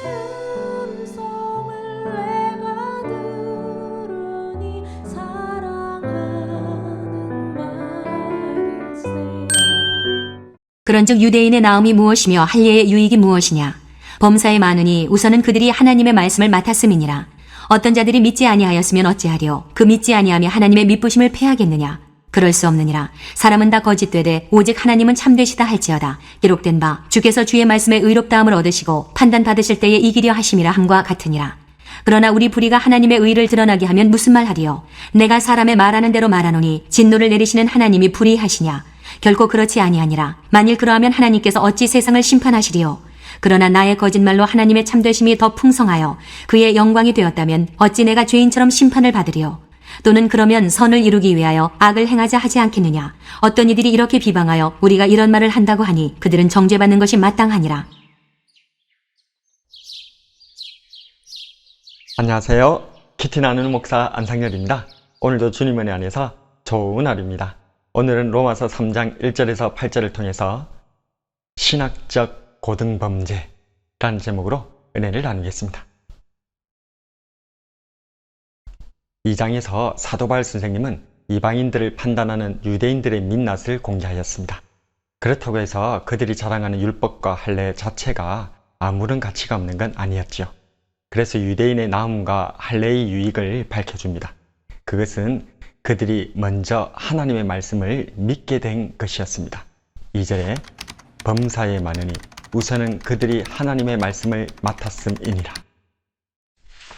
음성을 내가 들으니 사랑하는 말일세. 그런즉 유대인의 나음이 무엇이며 할례의 유익이 무엇이냐? 범사에 많으니 우선은 그들이 하나님의 말씀을 맡았음이니라. 어떤 자들이 믿지 아니하였으면 어찌하리요? 그 믿지 아니하며 하나님의 믿부심을 패하겠느냐? 그럴 수 없느니라. 사람은 다 거짓되되 오직 하나님은 참되시다 할지어다. 기록된 바 주께서 주의 말씀에 의롭다함을 얻으시고 판단 받으실 때에 이기려 하심이라 함과 같으니라. 그러나 우리 불의가 하나님의 의를 드러나게 하면 무슨 말하리요? 내가 사람의 말하는 대로 말하노니 진노를 내리시는 하나님이 불의하시냐? 결코 그렇지 아니하니라. 만일 그러하면 하나님께서 어찌 세상을 심판하시리요? 그러나 나의 거짓말로 하나님의 참되심이 더 풍성하여 그의 영광이 되었다면 어찌 내가 죄인처럼 심판을 받으리요? 또는 그러면 선을 이루기 위하여 악을 행하자 하지 않겠느냐? 어떤 이들이 이렇게 비방하여 우리가 이런 말을 한다고 하니 그들은 정죄받는 것이 마땅하니라. 안녕하세요. 키티 나누는 목사 안상열입니다. 오늘도 주님 은혜 안에서 좋은 하루입니다. 오늘은 로마서 3장 1절에서 8절을 통해서 신학적 고등범죄라는 제목으로 은혜를 나누겠습니다. 2장에서 사도 바울 선생님은 이방인들을 판단하는 유대인들의 민낯을 공개하였습니다. 그렇다고 해서 그들이 자랑하는 율법과 할례 자체가 아무런 가치가 없는 건 아니었죠. 그래서 유대인의 나음과 할례의 유익을 밝혀줍니다. 그것은 그들이 먼저 하나님의 말씀을 믿게 된 것이었습니다. 2절에 범사에 많으니 우선은 그들이 하나님의 말씀을 맡았음이니라.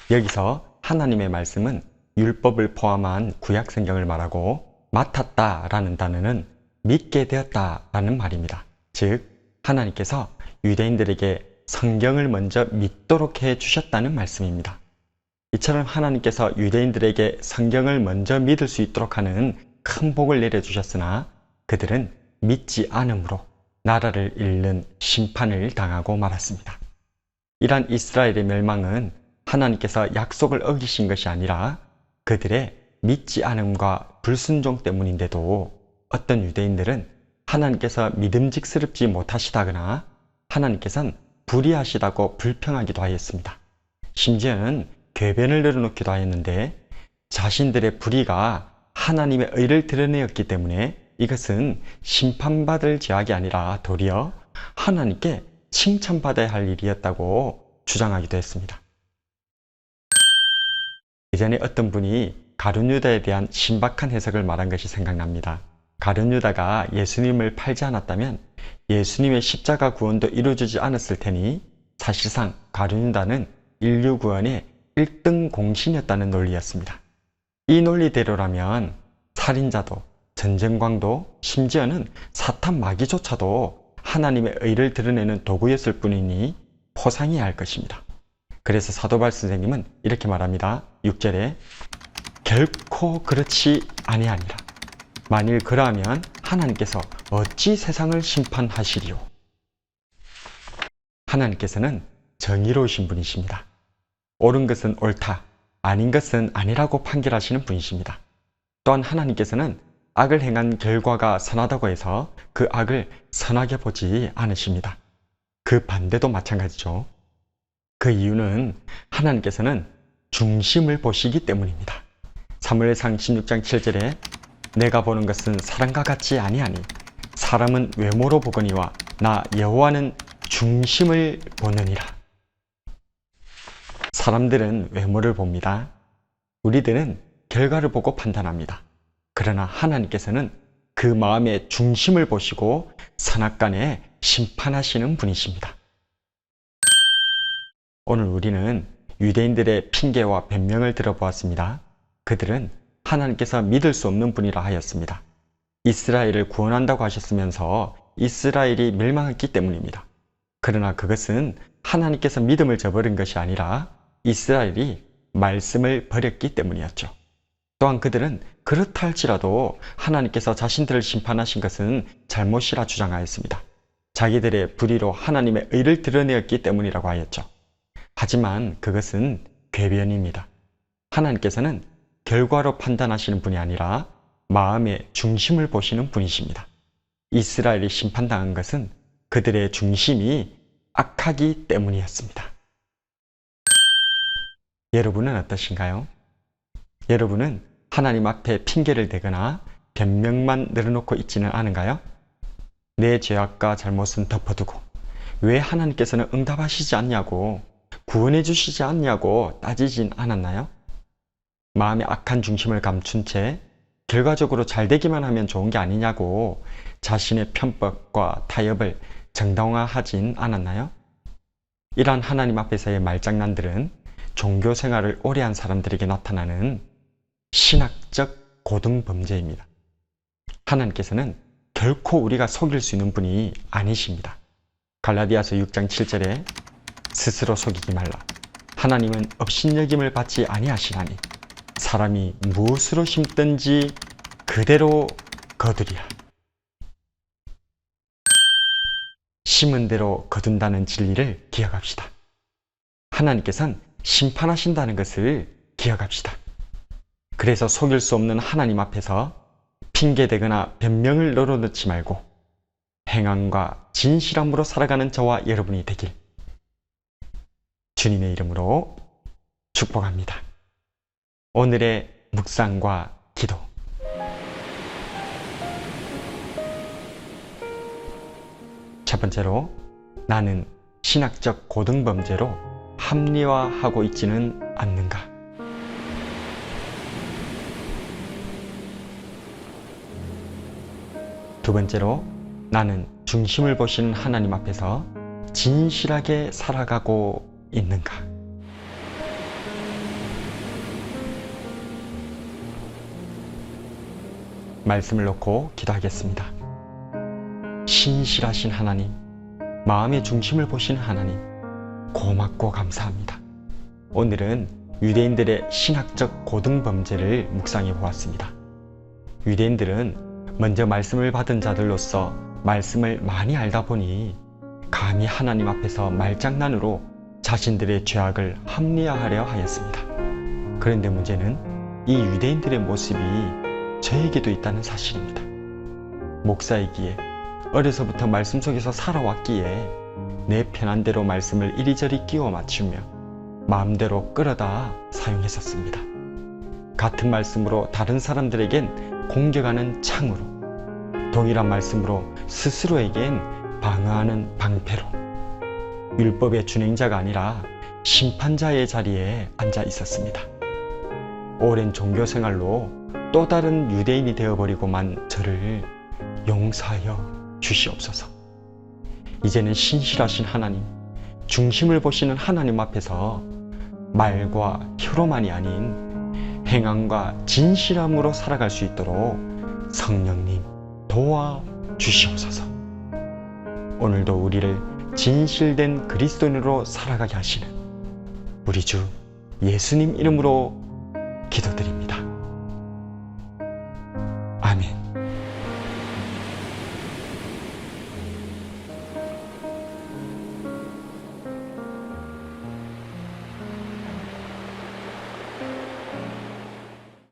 여기서 하나님의 말씀은 율법을 포함한 구약 성경을 말하고 맡았다라는 단어는 믿게 되었다라는 말입니다. 즉 하나님께서 유대인들에게 성경을 먼저 믿도록 해 주셨다는 말씀입니다. 이처럼 하나님께서 유대인들에게 성경을 먼저 믿을 수 있도록 하는 큰 복을 내려주셨으나 그들은 믿지 않음으로 나라를 잃는 심판을 당하고 말았습니다. 이러한 이스라엘의 멸망은 하나님께서 약속을 어기신 것이 아니라 그들의 믿지 않음과 불순종 때문인데도 어떤 유대인들은 하나님께서 믿음직스럽지 못하시다거나 하나님께서는 불의하시다고 불평하기도 하였습니다. 심지어는 궤변을 늘어놓기도 하였는데 자신들의 불의가 하나님의 의를 드러내었기 때문에 이것은 심판받을 죄악이 아니라 도리어 하나님께 칭찬받아야 할 일이었다고 주장하기도 했습니다. 예전에 어떤 분이 가룟 유다에 대한 신박한 해석을 말한 것이 생각납니다. 가룟 유다가 예수님을 팔지 않았다면 예수님의 십자가 구원도 이루어지지 않았을 테니 사실상 가룟 유다는 인류 구원의 1등 공신이었다는 논리였습니다. 이 논리대로라면 살인자도 전쟁광도 심지어는 사탄 마귀조차도 하나님의 의를 드러내는 도구였을 뿐이니 포상해야 할 것입니다. 그래서 사도 바울 선생님은 이렇게 말합니다. 6절에 결코 그렇지 아니하니라. 만일 그러하면 하나님께서 어찌 세상을 심판하시리요? 하나님께서는 정의로우신 분이십니다. 옳은 것은 옳다, 아닌 것은 아니라고 판결하시는 분이십니다. 또한 하나님께서는 악을 행한 결과가 선하다고 해서 그 악을 선하게 보지 않으십니다. 그 반대도 마찬가지죠. 그 이유는 하나님께서는 중심을 보시기 때문입니다. 사무엘상 16장 7절에 내가 보는 것은 사람과 같지 아니하니 사람은 외모로 보거니와 나 여호와는 중심을 보느니라. 사람들은 외모를 봅니다. 우리들은 결과를 보고 판단합니다. 그러나 하나님께서는 그 마음의 중심을 보시고 선악간에 심판하시는 분이십니다. 오늘 우리는 유대인들의 핑계와 변명을 들어보았습니다. 그들은 하나님께서 믿을 수 없는 분이라 하였습니다. 이스라엘을 구원한다고 하셨으면서 이스라엘이 멸망했기 때문입니다. 그러나 그것은 하나님께서 믿음을 저버린 것이 아니라 이스라엘이 말씀을 버렸기 때문이었죠. 또한 그들은 그렇다 할지라도 하나님께서 자신들을 심판하신 것은 잘못이라 주장하였습니다. 자기들의 불의로 하나님의 의를 드러내었기 때문이라고 하였죠. 하지만 그것은 궤변입니다. 하나님께서는 결과로 판단하시는 분이 아니라 마음의 중심을 보시는 분이십니다. 이스라엘이 심판당한 것은 그들의 중심이 악하기 때문이었습니다. 여러분은 어떠신가요? 여러분은 하나님 앞에 핑계를 대거나 변명만 늘어놓고 있지는 않은가요? 내 죄악과 잘못은 덮어두고 왜 하나님께서는 응답하시지 않냐고, 구원해 주시지 않냐고 따지진 않았나요? 마음의 악한 중심을 감춘 채 결과적으로 잘 되기만 하면 좋은 게 아니냐고 자신의 편법과 타협을 정당화하진 않았나요? 이러한 하나님 앞에서의 말장난들은 종교 생활을 오래 한 사람들에게 나타나는 신학적 고등범죄입니다. 하나님께서는 결코 우리가 속일 수 있는 분이 아니십니다. 갈라디아서 6장 7절에 스스로 속이지 말라. 하나님은 업신여김을 받지 아니하시나니 사람이 무엇으로 심든지 그대로 거두리라. 심은 대로 거둔다는 진리를 기억합시다. 하나님께서는 심판하신다는 것을 기억합시다. 그래서 속일 수 없는 하나님 앞에서 핑계대거나 변명을 늘어놓지 말고 행함과 진실함으로 살아가는 저와 여러분이 되길 주님의 이름으로 축복합니다. 오늘의 묵상과 기도. 첫 번째로, 나는 신학적 고등범죄로 합리화하고 있지는 않는가? 두 번째로, 나는 중심을 보시는 하나님 앞에서 진실하게 살아가고 있는가? 말씀을 놓고 기도하겠습니다. 신실하신 하나님, 마음의 중심을 보시는 하나님, 고맙고 감사합니다. 오늘은 유대인들의 신학적 고등범죄를 묵상해 보았습니다. 유대인들은 먼저 말씀을 받은 자들로서 말씀을 많이 알다 보니 감히 하나님 앞에서 말장난으로 자신들의 죄악을 합리화하려 하였습니다. 그런데 문제는 이 유대인들의 모습이 저에게도 있다는 사실입니다. 목사이기에 어려서부터 말씀 속에서 살아왔기에 내 편한대로 말씀을 이리저리 끼워 맞추며 마음대로 끌어다 사용했었습니다. 같은 말씀으로 다른 사람들에겐 공격하는 창으로, 동일한 말씀으로 스스로에겐 방어하는 방패로, 율법의 준행자가 아니라 심판자의 자리에 앉아 있었습니다. 오랜 종교생활로 또 다른 유대인이 되어버리고만 저를 용서하여 주시옵소서. 이제는 신실하신 하나님, 중심을 보시는 하나님 앞에서 말과 혀로만이 아닌 행함과 진실함으로 살아갈 수 있도록 성령님 도와주시옵소서. 오늘도 우리를 진실된 그리스도인으로 살아가게 하시는 우리 주 예수님 이름으로 기도드립니다.